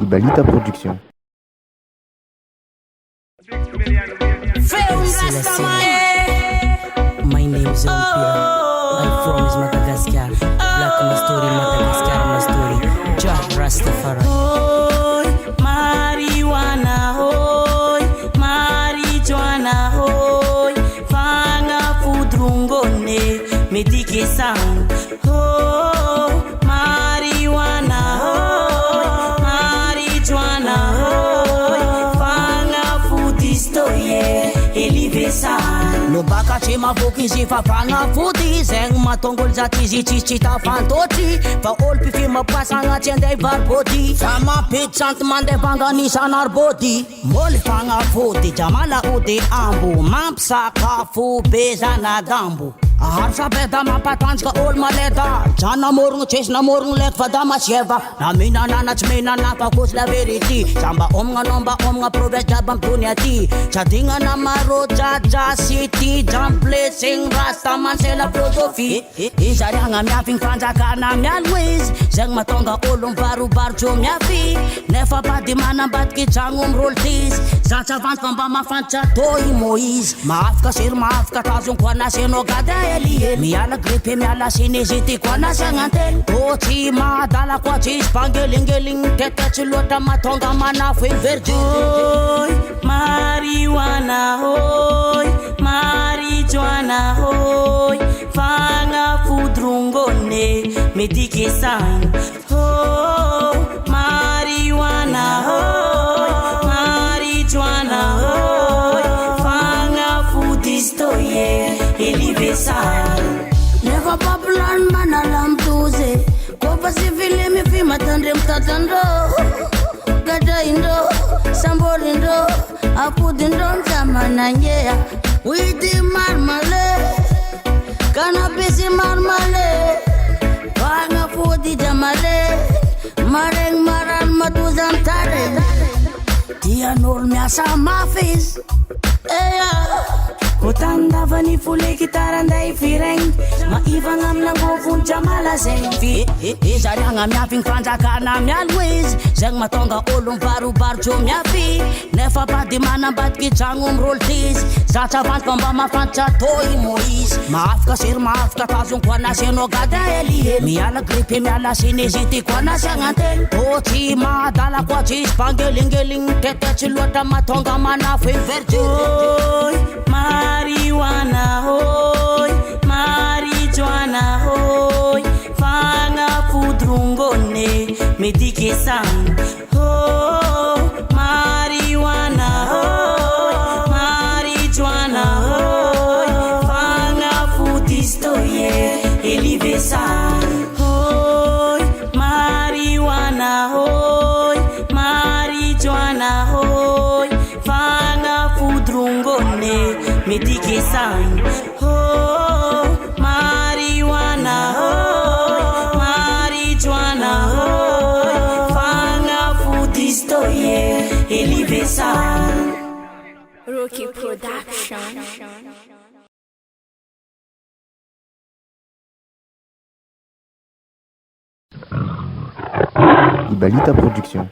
Ibalita Productions. My name is RHUM PUR. I'm from Madagascar. Black my story, Madagascar my story. Jah Rastafari. Hoy, marijuana, hoy, marijuana, hoy. Fanga fudrungone, medike sound. Hoy, marijuana, hoy, marijuana, hoy. Fanga fudistoye, elivesan. No baka tsy mavoky izy fa fagnafody zegny matongolo zaty izy tsisy tafantôtry fa olo mpifimapasagna tsy andeha varibôdy fa mampety santy mandeha vanganisanarbôdy moly fagnafody jamala ody ambo mampisakafo be zanadambo aharo sabeda mampatanjaka olo maleda janamorogno tsesy namorogno leko fa da masieva na mihinanana tsy mihinana fa kosy la vérité samba omagna nomba omagna province jiaby ampitony aty tsadigna maro jajasy ty jample segny rasta mansela filosofie izariagna miafigny fanjakana mialo izy zegny matonga olo mibarobarotsy miafy nefa bady manambadiky jagno mirolo tizy zatsavanty fa mba mafantatra toy moizy maafaka sery maafaka tazony koa nasenao gada miala gripe miala sinezity koa nasagnantely otsy madala koa tsisy bangelingeligny tetetsy loatra matonga manafo iny verdi hoy marijuana hoy marijuana hoy fagnafodrongone medike sign hoy marijuana hoy marijuana hoy fagnafudistoye elivesan nefa papulan manalamtuze kopa sivile mifima tandre mtatando gadaindo samborindo akudindo mtamananyea witi marmale kanapisi marmale fagafudi jamale mareng maran matuzantare tianol miasa mafis kotandava ny fole kitarandai fireng maivagna aminangofony jamala zegny izariagna miafigny fanjakana mialo izy zegny matonga olo mibarobarotsy miafy nefa bady manambadiky jagno mirolo tizy zatsavanty fa mba mafantatra toy moizy maafaka sery maafaka tazony koa nasenao gada eli miala gripe miala sinezity koa nasiagnantely otsy madala koa tsisy bangelingeligny tetetsy loatra matonga manafo iny verdi marijuana hoy marijuana hoy fagnafodrongone medike sign hoy marijuana hoy marijuana hoy fagnafudistoye elivesan hoy marijuana hoy marijuana hoy fagnafodrongone medike sign hoy marijuana hoy marijuana hoy fagnafudistoye elivesan RHUM Production. Ibalita Productions.